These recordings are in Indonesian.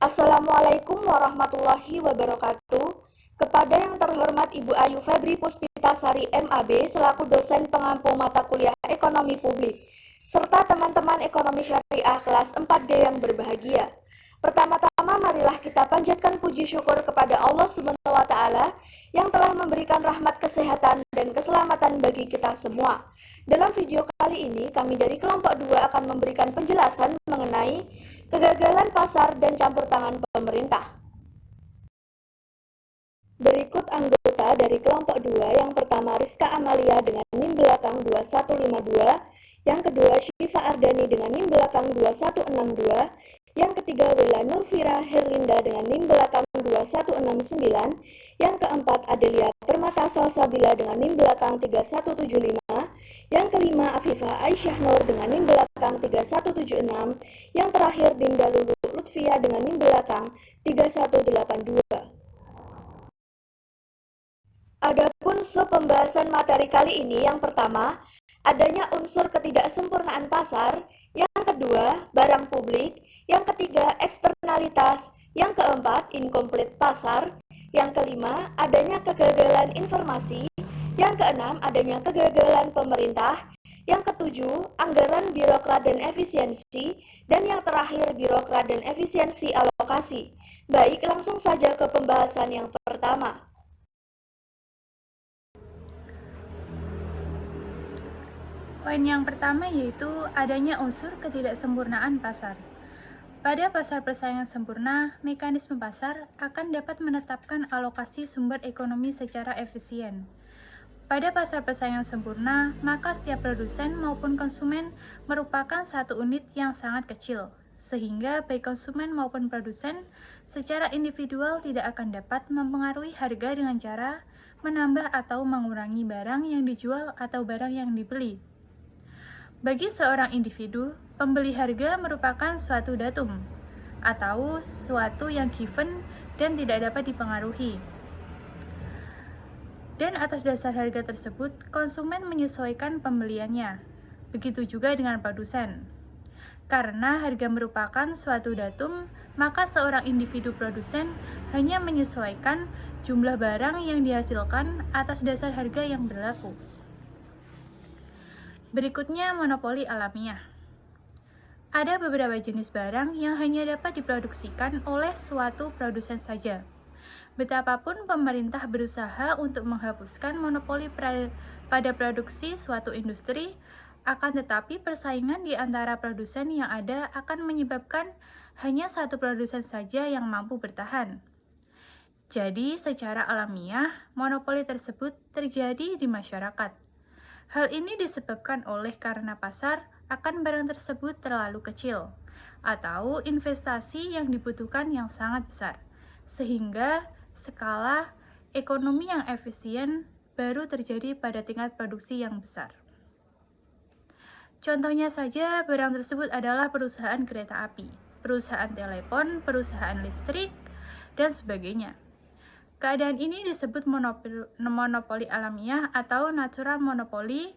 Assalamualaikum warahmatullahi wabarakatuh. Kepada yang terhormat Ibu Ayu Febri Puspitasari MAB selaku dosen pengampu mata kuliah Ekonomi Publik, serta teman-teman Ekonomi Syariah kelas 4D yang berbahagia. Pertama-tama marilah kita panjatkan puji syukur kepada Allah Subhanahu wa taala yang telah memberikan rahmat kesehatan dan keselamatan bagi kita semua. Dalam video kali ini kami dari kelompok 2 akan memberikan penjelasan mengenai kegagalan pasar dan campur tangan pemerintah. Berikut anggota dari kelompok 2. Yang pertama Rizka Amalia dengan NIM belakang 2152, yang kedua Syifa Ardani dengan NIM belakang 2162, yang ketiga Wela Nurfira Herlinda dengan NIM belakang 2169, yang keempat Adelia Permata Salsabila dengan NIM belakang 3175, yang kelima Afifah Aisyah Nur dengan NIM belakang 3176, yang terakhir Dinda Lulu Lutfia dengan NIM belakang 3182. Adapun sub pembahasan materi kali ini, yang pertama, adanya unsur ketidaksempurnaan pasar, yang kedua, barang publik, yang ketiga, eksternalitas, yang keempat, incomplete pasar, yang kelima, adanya kegagalan informasi, yang keenam, adanya kegagalan pemerintah, yang ketujuh, anggaran birokrat dan efisiensi, dan yang terakhir, birokrat dan efisiensi alokasi. Baik, langsung saja ke pembahasan yang pertama. Poin yang pertama yaitu adanya unsur ketidaksempurnaan pasar. Pada pasar persaingan sempurna, mekanisme pasar akan dapat menetapkan alokasi sumber ekonomi secara efisien. Pada pasar persaingan sempurna, maka setiap produsen maupun konsumen merupakan satu unit yang sangat kecil, sehingga baik konsumen maupun produsen secara individual tidak akan dapat mempengaruhi harga dengan cara menambah atau mengurangi barang yang dijual atau barang yang dibeli. Bagi seorang individu, pembeli harga merupakan suatu datum atau suatu yang given dan tidak dapat dipengaruhi. Dan atas dasar harga tersebut, konsumen menyesuaikan pembeliannya. Begitu juga dengan produsen. Karena harga merupakan suatu datum, maka seorang individu produsen hanya menyesuaikan jumlah barang yang dihasilkan atas dasar harga yang berlaku. Berikutnya, monopoli alamiah. Ada beberapa jenis barang yang hanya dapat diproduksikan oleh suatu produsen saja. Betapapun pemerintah berusaha untuk menghapuskan monopoli pada produksi suatu industri, akan tetapi persaingan di antara produsen yang ada akan menyebabkan hanya satu produsen saja yang mampu bertahan. Jadi, secara alamiah, monopoli tersebut terjadi di masyarakat. Hal ini disebabkan oleh karena pasar akan barang tersebut terlalu kecil, atau investasi yang dibutuhkan yang sangat besar, sehingga skala ekonomi yang efisien baru terjadi pada tingkat produksi yang besar. Contohnya saja, barang tersebut adalah perusahaan kereta api, perusahaan telepon, perusahaan listrik, dan sebagainya. Keadaan ini disebut monopoli alamiah atau natural monopoly.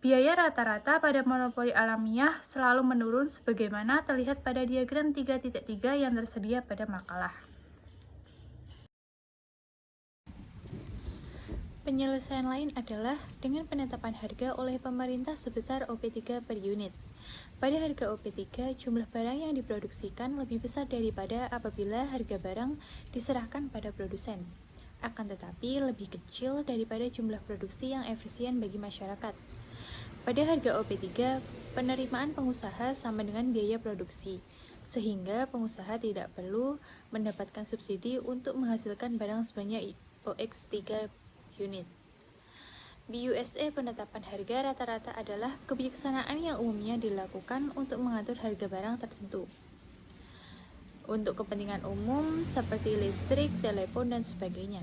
Biaya rata-rata pada monopoli alamiah selalu menurun sebagaimana terlihat pada diagram 3.3 yang tersedia pada makalah. Penyelesaian lain adalah dengan penetapan harga oleh pemerintah sebesar OP3 per unit. Pada harga OP3, jumlah barang yang diproduksikan lebih besar daripada apabila harga barang diserahkan pada produsen. Akan tetapi lebih kecil daripada jumlah produksi yang efisien bagi masyarakat. Pada harga OP3, penerimaan pengusaha sama dengan biaya produksi, sehingga pengusaha tidak perlu mendapatkan subsidi untuk menghasilkan barang sebanyak OX3 unit. Di USA, penetapan harga rata-rata adalah kebijaksanaan yang umumnya dilakukan untuk mengatur harga barang tertentu. Untuk kepentingan umum seperti listrik, telepon, dan sebagainya.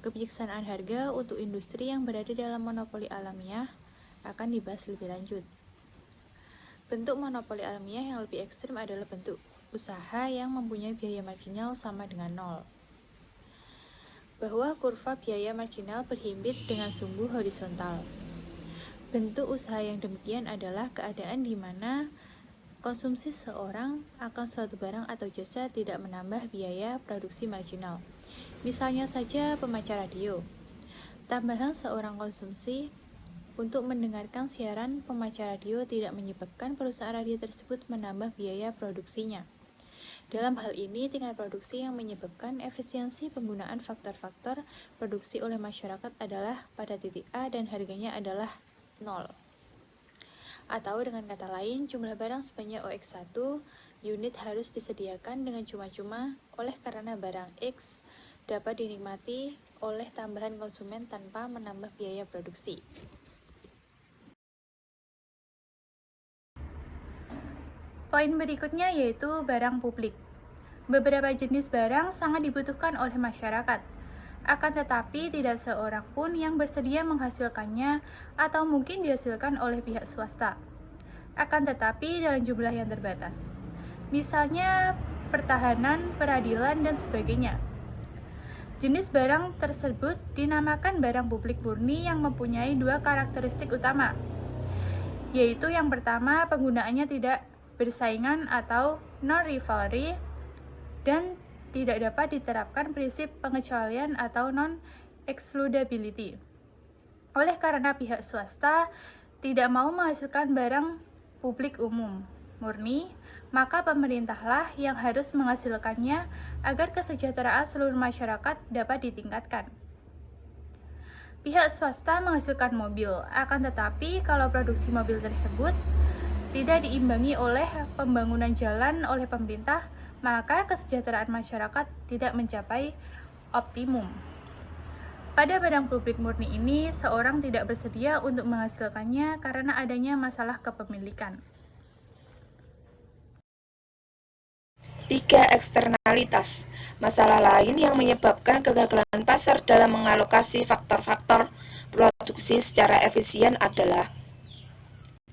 Kebijaksanaan harga untuk industri yang berada dalam monopoli alamiah akan dibahas lebih lanjut. Bentuk monopoli alamiah yang lebih ekstrim adalah bentuk usaha yang mempunyai biaya marginal sama dengan nol, bahwa kurva biaya marginal berhimpit dengan sumbu horizontal. Bentuk usaha yang demikian adalah keadaan di mana Konsumsi seorang akan suatu barang atau jasa tidak menambah biaya produksi marginal. Misalnya saja pemancar radio. Tambahan seorang konsumsi untuk mendengarkan siaran pemancar radio tidak menyebabkan perusahaan radio tersebut menambah biaya produksinya. Dalam hal ini, tingkat produksi yang menyebabkan efisiensi penggunaan faktor-faktor produksi oleh masyarakat adalah pada titik A dan harganya adalah 0. Atau dengan kata lain, jumlah barang sebanyak OX1 unit harus disediakan dengan cuma-cuma oleh karena barang X dapat dinikmati oleh tambahan konsumen tanpa menambah biaya produksi. Poin berikutnya yaitu barang publik. Beberapa jenis barang sangat dibutuhkan oleh masyarakat. Akan tetapi tidak seorang pun yang bersedia menghasilkannya atau mungkin dihasilkan oleh pihak swasta. Akan tetapi dalam jumlah yang terbatas. Misalnya pertahanan, peradilan, dan sebagainya. Jenis barang tersebut dinamakan barang publik murni yang mempunyai dua karakteristik utama, yaitu yang pertama penggunaannya tidak bersaingan atau non-rivalry dan tidak dapat diterapkan prinsip pengecualian atau non-excludability. Oleh karena pihak swasta tidak mau menghasilkan barang publik umum murni, maka pemerintahlah yang harus menghasilkannya agar kesejahteraan seluruh masyarakat dapat ditingkatkan. Pihak swasta menghasilkan mobil, akan tetapi kalau produksi mobil tersebut tidak diimbangi oleh pembangunan jalan oleh pemerintah, maka kesejahteraan masyarakat tidak mencapai optimum. Pada barang publik murni ini, seorang tidak bersedia untuk menghasilkannya karena adanya masalah kepemilikan. 3. Eksternalitas. Masalah lain yang menyebabkan kegagalan pasar dalam mengalokasi faktor-faktor produksi secara efisien adalah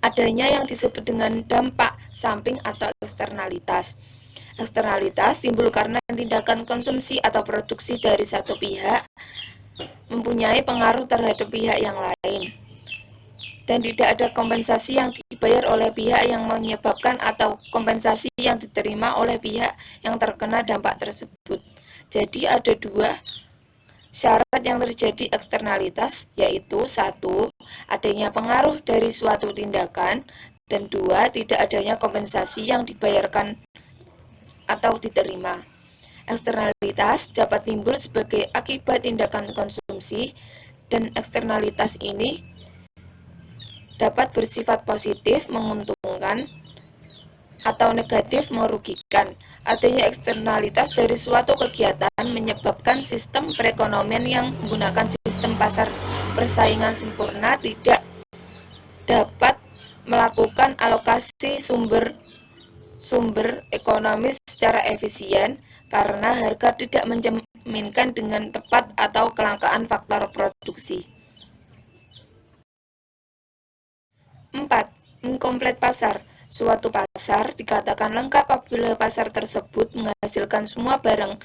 adanya yang disebut dengan dampak samping atau eksternalitas. Eksternalitas timbul karena tindakan konsumsi atau produksi dari satu pihak mempunyai pengaruh terhadap pihak yang lain, dan tidak ada kompensasi yang dibayar oleh pihak yang menyebabkan atau kompensasi yang diterima oleh pihak yang terkena dampak tersebut. Jadi ada dua syarat yang terjadi eksternalitas, yaitu 1. Adanya pengaruh dari suatu tindakan, dan 2. Tidak adanya kompensasi yang dibayarkan atau diterima. Eksternalitas dapat timbul sebagai akibat tindakan konsumsi, dan eksternalitas ini dapat bersifat positif, menguntungkan, atau negatif, merugikan. Adanya eksternalitas dari suatu kegiatan menyebabkan sistem perekonomian yang menggunakan sistem pasar persaingan sempurna tidak dapat melakukan alokasi sumber ekonomis secara efisien karena harga tidak menjaminkan dengan tepat atau kelangkaan faktor produksi. 4. Inkomplit pasar. Suatu pasar dikatakan lengkap apabila pasar tersebut menghasilkan semua barang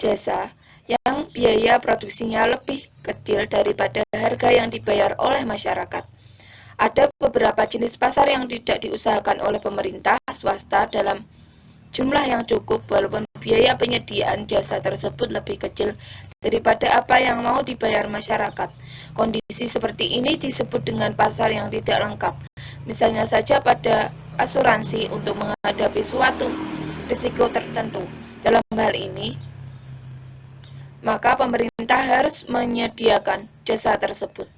jasa yang biaya produksinya lebih kecil daripada harga yang dibayar oleh masyarakat. Ada beberapa jenis pasar yang tidak diusahakan oleh pemerintah swasta dalam jumlah yang cukup, walaupun biaya penyediaan jasa tersebut lebih kecil daripada apa yang mau dibayar masyarakat. Kondisi seperti ini disebut dengan pasar yang tidak lengkap. Misalnya saja pada asuransi untuk menghadapi suatu risiko tertentu. Dalam hal ini, maka pemerintah harus menyediakan jasa tersebut.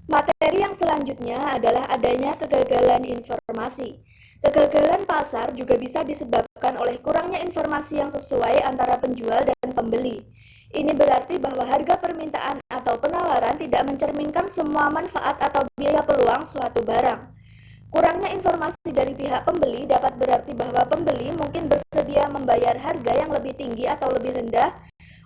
Materi yang selanjutnya adalah adanya kegagalan informasi. Kegagalan pasar juga bisa disebabkan oleh kurangnya informasi yang sesuai antara penjual dan pembeli. Ini berarti bahwa harga permintaan atau penawaran tidak mencerminkan semua manfaat atau biaya peluang suatu barang. Kurangnya informasi dari pihak pembeli dapat berarti bahwa pembeli mungkin bersedia membayar harga yang lebih tinggi atau lebih rendah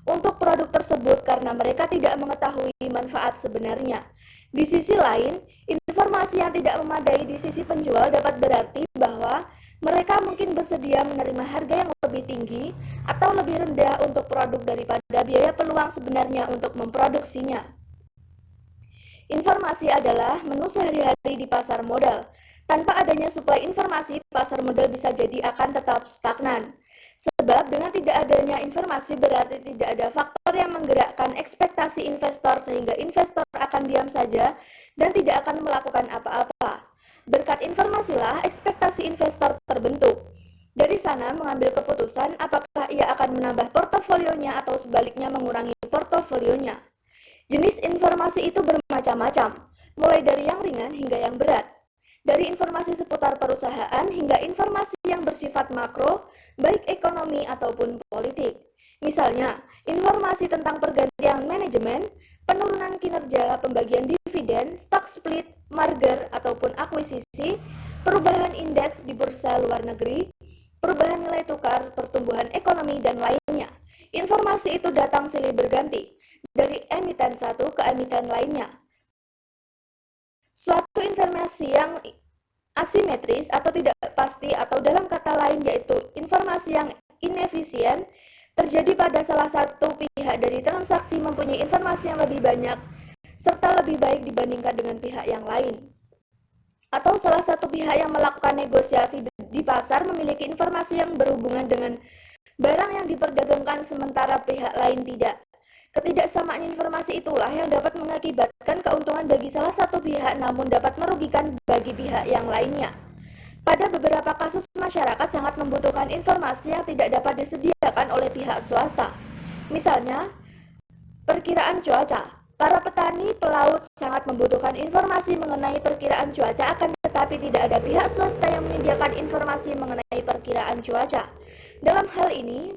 untuk produk tersebut karena mereka tidak mengetahui manfaat sebenarnya. Di sisi lain, informasi yang tidak memadai di sisi penjual dapat berarti bahwa mereka mungkin bersedia menerima harga yang lebih tinggi atau lebih rendah untuk produk daripada biaya peluang sebenarnya untuk memproduksinya. Informasi adalah menu sehari-hari di pasar modal. Tanpa adanya suplai informasi, pasar modal bisa jadi akan tetap stagnan. Sebab dengan tidak adanya informasi berarti tidak ada faktor yang menggerakkan ekspektasi investor sehingga investor akan diam saja dan tidak akan melakukan apa-apa. Berkat informasilah ekspektasi investor terbentuk. Dari sana mengambil keputusan apakah ia akan menambah portofolionya atau sebaliknya mengurangi portofolionya. Jenis informasi itu bermacam-macam, mulai dari yang ringan hingga yang berat. Dari informasi seputar perusahaan hingga informasi yang bersifat makro, baik ekonomi ataupun politik. Misalnya, informasi tentang pergantian manajemen, penurunan kinerja, pembagian dividen, stock split, merger ataupun akuisisi, perubahan indeks di bursa luar negeri, perubahan nilai tukar, pertumbuhan ekonomi, dan lainnya. Informasi itu datang silih berganti dari emiten satu ke emiten lainnya. Suatu informasi yang asimetris atau tidak pasti atau dalam kata lain yaitu informasi yang inefisien terjadi pada salah satu pihak dari transaksi mempunyai informasi yang lebih banyak serta lebih baik dibandingkan dengan pihak yang lain. Atau salah satu pihak yang melakukan negosiasi di pasar memiliki informasi yang berhubungan dengan barang yang diperdagangkan sementara pihak lain tidak. Ketidaksamaan informasi itulah yang dapat mengakibatkan keuntungan bagi salah satu pihak namun dapat merugikan bagi pihak yang lainnya. Pada beberapa kasus masyarakat sangat membutuhkan informasi yang tidak dapat disediakan oleh pihak swasta. Misalnya, perkiraan cuaca. Para petani pelaut sangat membutuhkan informasi mengenai perkiraan cuaca, akan tetapi tidak ada pihak swasta yang menyediakan informasi mengenai perkiraan cuaca. Dalam hal ini,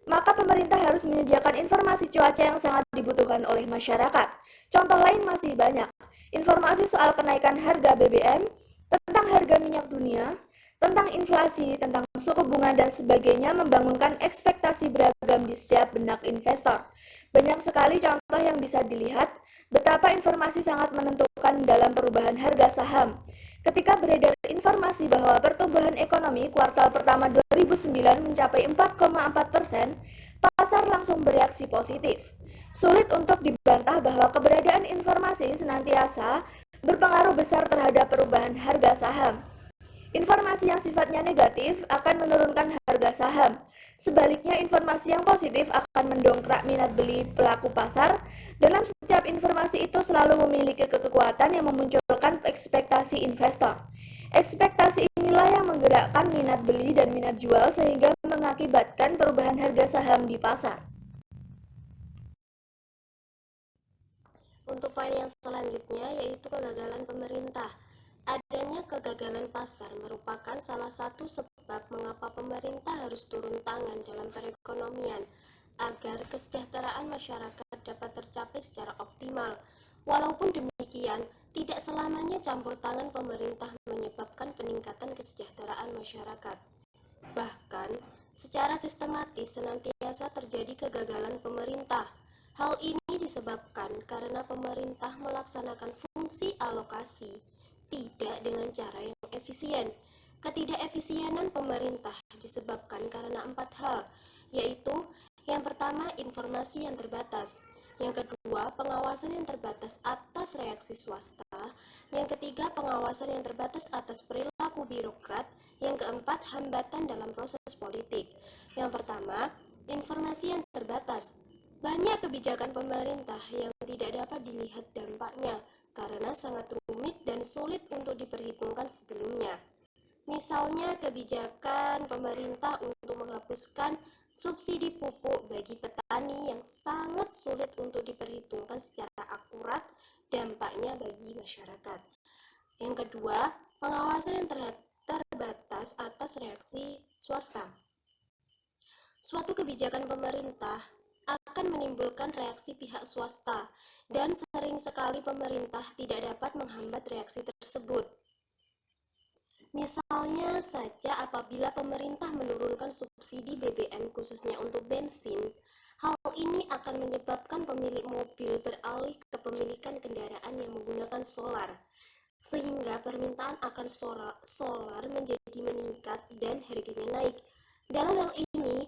maka pemerintah harus menyediakan informasi cuaca yang sangat dibutuhkan oleh masyarakat. Contoh lain masih banyak. Informasi soal kenaikan harga BBM, tentang harga minyak dunia, tentang inflasi, tentang suku bunga, dan sebagainya membangunkan ekspektasi beragam di setiap benak investor. Banyak sekali contoh yang bisa dilihat betapa informasi sangat menentukan dalam perubahan harga saham. Ketika beredar informasi bahwa pertumbuhan ekonomi kuartal pertama 2009 mencapai 4,4%, pasar langsung bereaksi positif. Sulit untuk dibantah bahwa keberadaan informasi senantiasa berpengaruh besar terhadap perubahan harga saham. Informasi yang sifatnya negatif akan menurunkan harga saham. Sebaliknya, informasi yang positif akan mendongkrak minat beli pelaku pasar. Dalam setiap informasi itu selalu memiliki kekuatan yang memunculkan ekspektasi investor. Ekspektasi inilah yang menggerakkan minat beli dan minat jual sehingga mengakibatkan perubahan harga saham di pasar. Untuk poin yang selanjutnya yaitu kegagalan pemerintah. Adanya kegagalan pasar merupakan salah satu sebab mengapa pemerintah harus turun tangan dalam perekonomian agar kesejahteraan masyarakat dapat tercapai secara optimal. Walaupun demikian, tidak selamanya campur tangan pemerintah menyebabkan peningkatan kesejahteraan masyarakat. Bahkan, secara sistematis senantiasa terjadi kegagalan pemerintah. Hal ini disebabkan karena pemerintah melaksanakan fungsi alokasi tidak dengan cara yang efisien. Ketidakefisienan pemerintah disebabkan karena 4 hal, yaitu yang pertama informasi yang terbatas, yang kedua pengawasan yang terbatas atas reaksi swasta, yang ketiga pengawasan yang terbatas atas perilaku birokrat, yang keempat hambatan dalam proses politik. Yang pertama, informasi yang terbatas. Banyak kebijakan pemerintah yang tidak dapat dilihat dampaknya karena sangat rumit dan sulit untuk diperhitungkan sebelumnya. Misalnya kebijakan pemerintah untuk menghapuskan subsidi pupuk bagi petani yang sangat sulit untuk diperhitungkan secara akurat dampaknya bagi masyarakat. Yang kedua, pengawasan yang terbatas atas reaksi swasta. Suatu kebijakan pemerintah akan menimbulkan reaksi pihak swasta, dan sering sekali pemerintah tidak dapat menghambat reaksi tersebut. Misalnya saja apabila pemerintah menurunkan subsidi BBM khususnya untuk bensin, hal ini akan menyebabkan pemilik mobil beralih ke pemilikan kendaraan yang menggunakan solar, sehingga permintaan akan solar menjadi meningkat dan harganya naik. Dalam hal ini,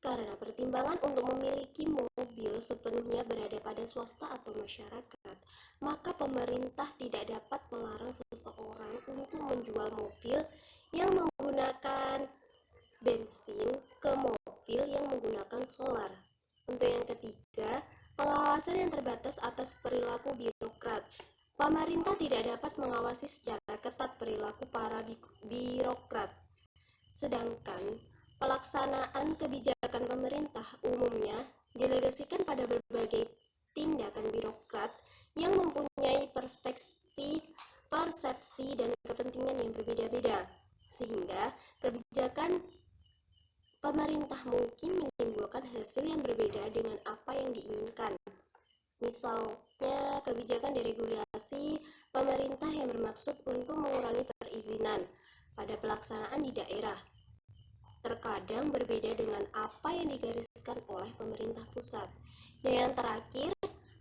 Karena pertimbangan untuk memiliki mobil sepenuhnya berada pada swasta atau masyarakat, maka pemerintah tidak dapat melarang seseorang untuk menjual mobil yang menggunakan bensin ke mobil yang menggunakan solar. Untuk yang ketiga, pengawasan yang terbatas atas perilaku birokrat. Pemerintah tidak dapat mengawasi secara ketat perilaku para birokrat. Sedangkan pelaksanaan kebijakan pemerintah umumnya delegasikan pada berbagai tindakan birokrat yang mempunyai persepsi dan kepentingan yang berbeda-beda, sehingga kebijakan pemerintah mungkin menimbulkan hasil yang berbeda dengan apa yang diinginkan. Misalnya, kebijakan deregulasi pemerintah yang bermaksud untuk mengurangi perizinan pada pelaksanaan di daerah terkadang berbeda dengan apa yang digariskan oleh pemerintah pusat. Dan yang terakhir,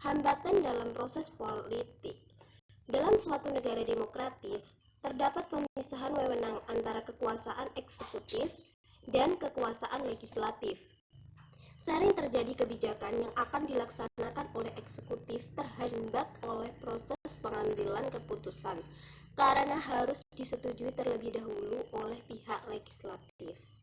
hambatan dalam proses politik. Dalam suatu negara demokratis, terdapat pemisahan wewenang antara kekuasaan eksekutif dan kekuasaan legislatif. Sering terjadi kebijakan yang akan dilaksanakan oleh eksekutif terhambat oleh proses pengambilan keputusan karena harus disetujui terlebih dahulu oleh pihak legislatif.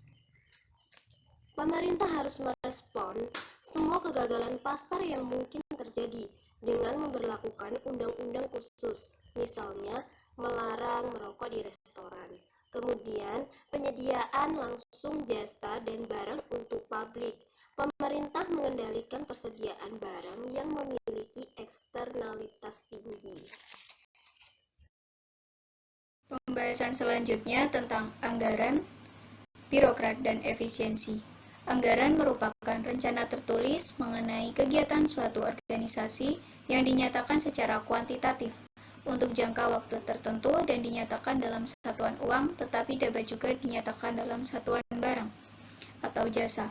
Pemerintah harus merespon semua kegagalan pasar yang mungkin terjadi dengan memberlakukan undang-undang khusus, misalnya melarang merokok di restoran. Kemudian, penyediaan langsung jasa dan barang untuk publik. Pemerintah mengendalikan persediaan barang yang memiliki eksternalitas tinggi. Pembahasan selanjutnya tentang anggaran, birokrat, dan efisiensi. Anggaran merupakan rencana tertulis mengenai kegiatan suatu organisasi yang dinyatakan secara kuantitatif untuk jangka waktu tertentu dan dinyatakan dalam satuan uang, tetapi dapat juga dinyatakan dalam satuan barang atau jasa.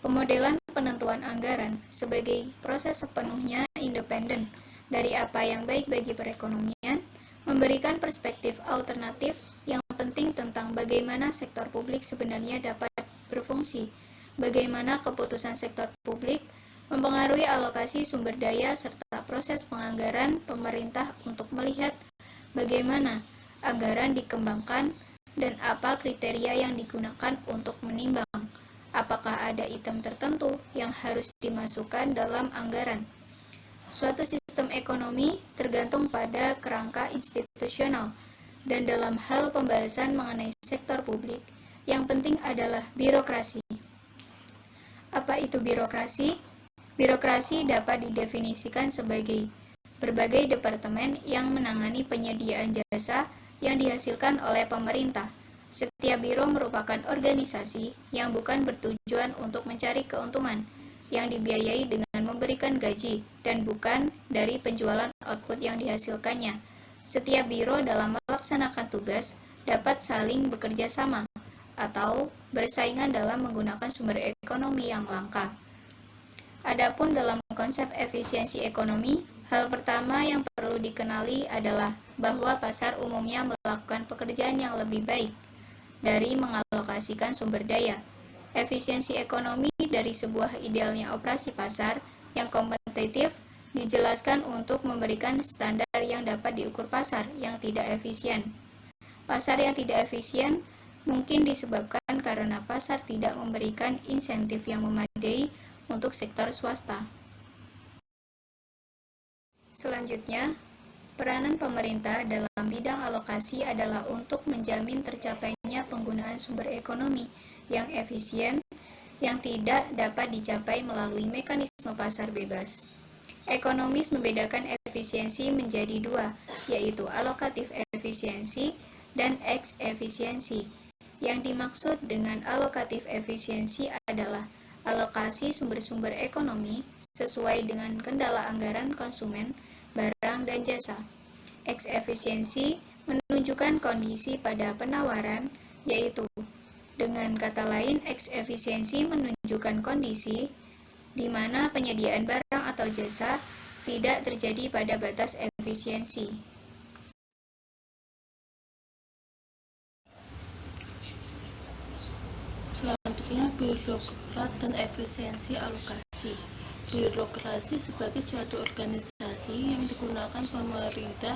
Pemodelan penentuan anggaran sebagai proses sepenuhnya independen dari apa yang baik bagi perekonomian, memberikan perspektif alternatif yang penting tentang bagaimana sektor publik sebenarnya dapat berfungsi, bagaimana keputusan sektor publik mempengaruhi alokasi sumber daya serta proses penganggaran pemerintah untuk melihat bagaimana anggaran dikembangkan dan apa kriteria yang digunakan untuk menimbang apakah ada item tertentu yang harus dimasukkan dalam anggaran. Suatu sistem ekonomi tergantung pada kerangka institusional, dan dalam hal pembahasan mengenai sektor publik, yang penting adalah birokrasi. Apa itu birokrasi? Birokrasi dapat didefinisikan sebagai berbagai departemen yang menangani penyediaan jasa yang dihasilkan oleh pemerintah. Setiap biro merupakan organisasi yang bukan bertujuan untuk mencari keuntungan, yang dibiayai dengan memberikan gaji dan bukan dari penjualan output yang dihasilkannya. Setiap biro dalam melaksanakan tugas dapat saling bekerja sama atau bersaingan dalam menggunakan sumber ekonomi yang langka. Adapun dalam konsep efisiensi ekonomi, hal pertama yang perlu dikenali adalah bahwa pasar umumnya melakukan pekerjaan yang lebih baik dari mengalokasikan sumber daya. Efisiensi ekonomi dari sebuah idealnya operasi pasar yang kompetitif dijelaskan untuk memberikan standar yang dapat diukur pasar yang tidak efisien. Pasar yang tidak efisien mungkin disebabkan karena pasar tidak memberikan insentif yang memadai untuk sektor swasta. Selanjutnya, peranan pemerintah dalam bidang alokasi adalah untuk menjamin tercapainya penggunaan sumber ekonomi yang efisien yang tidak dapat dicapai melalui mekanisme pasar bebas. Ekonomis membedakan efisiensi menjadi dua, yaitu alokatif efisiensi dan eks-efisiensi. Yang dimaksud dengan alokatif efisiensi adalah alokasi sumber-sumber ekonomi sesuai dengan kendala anggaran konsumen, barang, dan jasa. Eks-efisiensi menunjukkan kondisi pada penawaran, yaitu dengan kata lain, eks-efisiensi menunjukkan kondisi di mana penyediaan barang atau jasa tidak terjadi pada batas efisiensi. Selanjutnya, birokrat dan efisiensi alokasi. Birokrasi sebagai suatu organisasi yang digunakan pemerintah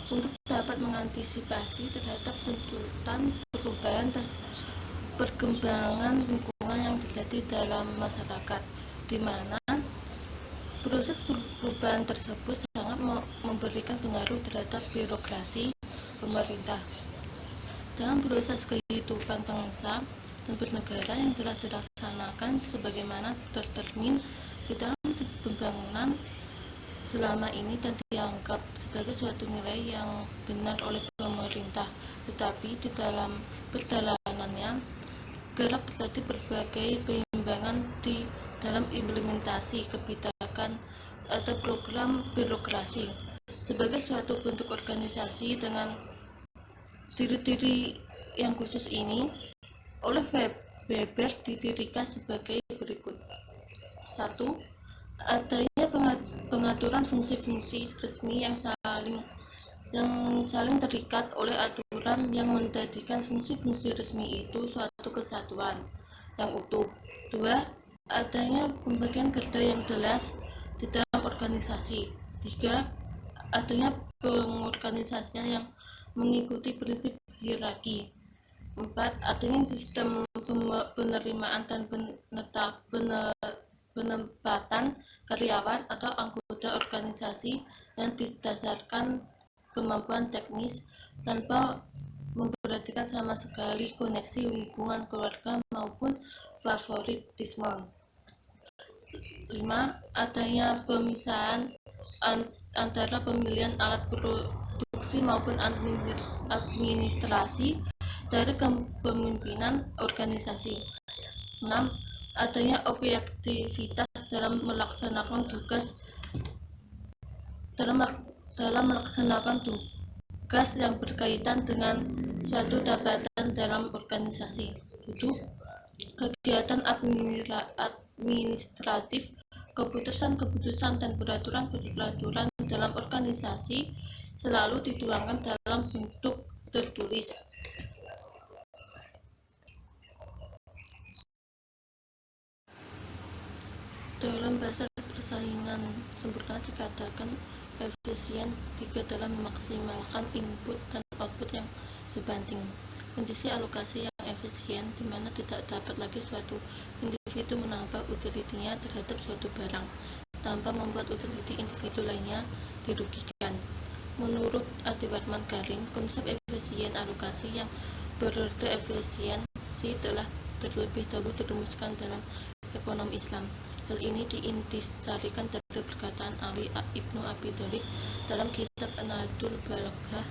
untuk dapat mengantisipasi terhadap tuntutan perubahan dan perkembangan lingkungan yang terjadi dalam masyarakat, di mana proses perubahan tersebut sangat memberikan pengaruh terhadap birokrasi pemerintah. Dalam proses kehidupan bangsa dan bernegara yang telah dilaksanakan sebagaimana tercermin di dalam pembangunan selama ini dan dianggap sebagai suatu nilai yang benar oleh pemerintah, tetapi di dalam perjalanannya kerap terjadi berbagai penyimpangan di dalam implementasi kebijakan atau program birokrasi. Sebagai suatu bentuk organisasi dengan ciri-ciri yang khusus ini, oleh Weber didirikan sebagai berikut. 1. Adanya pengaturan fungsi-fungsi resmi yang saling terikat oleh aturan yang menjadikan fungsi-fungsi resmi itu suatu kesatuan yang utuh. 2. Adanya pembagian kerja yang jelas di dalam organisasi. 3. Adanya pengorganisasian yang mengikuti prinsip hierarki. 4. Adanya sistem penerimaan dan penempatan karyawan atau anggota organisasi yang didasarkan kemampuan teknis tanpa memperhatikan sama sekali koneksi hubungan keluarga maupun favoritisme. 5. Adanya pemisahan antara pemilihan alat produksi maupun administrasi dari kepemimpinan organisasi. 6. Adanya objektivitas dalam melaksanakan tugas yang berkaitan dengan suatu jabatan dalam organisasi. 7. Kegiatan administratif, keputusan-keputusan dan peraturan-peraturan dalam organisasi selalu dituangkan dalam bentuk tertulis. Dalam bahasa persaingan sempurna dikatakan efisien jika dalam memaksimalkan input dan output yang sebanding. Kondisi alokasi yang efisien di mana tidak dapat lagi suatu individu menambah utilitinya terhadap suatu barang tanpa membuat utility individu lainnya dirugikan. Menurut Adiwarman Garing, konsep efisien alokasi yang berarti efisiensi telah terlebih dahulu dirumuskan dalam ekonomi Islam. Hal ini diintisarikan dari perkataan Ali Ibnu Abi Thalib dalam kitab An-Nahjul Balaghah.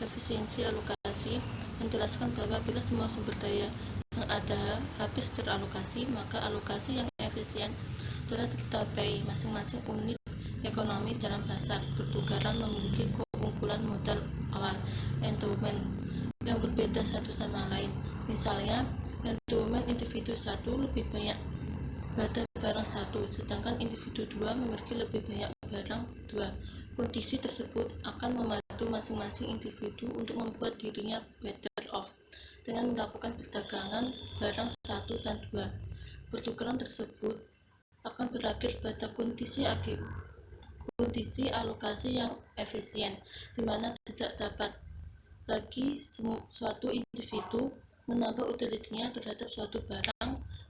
Efisiensi alokasi menjelaskan bahwa bila semua sumber daya yang ada habis teralokasi, maka alokasi yang efisien telah tercapai. Masing-masing unit ekonomi dalam pasar pertukaran memiliki keunggulan modal awal endowment yang berbeda satu sama lain. Misalnya, endowment individu 1 lebih banyak pada barang 1, sedangkan individu 2 memiliki lebih banyak barang 2. Kondisi tersebut akan membantu masing-masing individu untuk membuat dirinya better off dengan melakukan perdagangan barang 1 dan 2. Pertukaran tersebut akan berakhir pada kondisi alokasi yang efisien, di mana tidak dapat lagi suatu individu menambah utilitinya terhadap suatu barang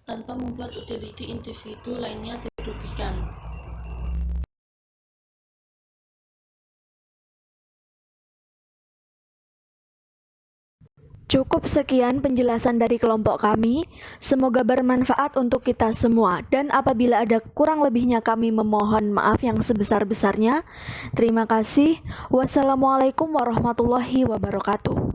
tanpa membuat utility individu lainnya dirugikan. Cukup sekian penjelasan dari kelompok kami. Semoga bermanfaat untuk kita semua. Dan apabila ada kurang lebihnya kami memohon maaf yang sebesar-besarnya. Terima kasih. Wassalamualaikum warahmatullahi wabarakatuh.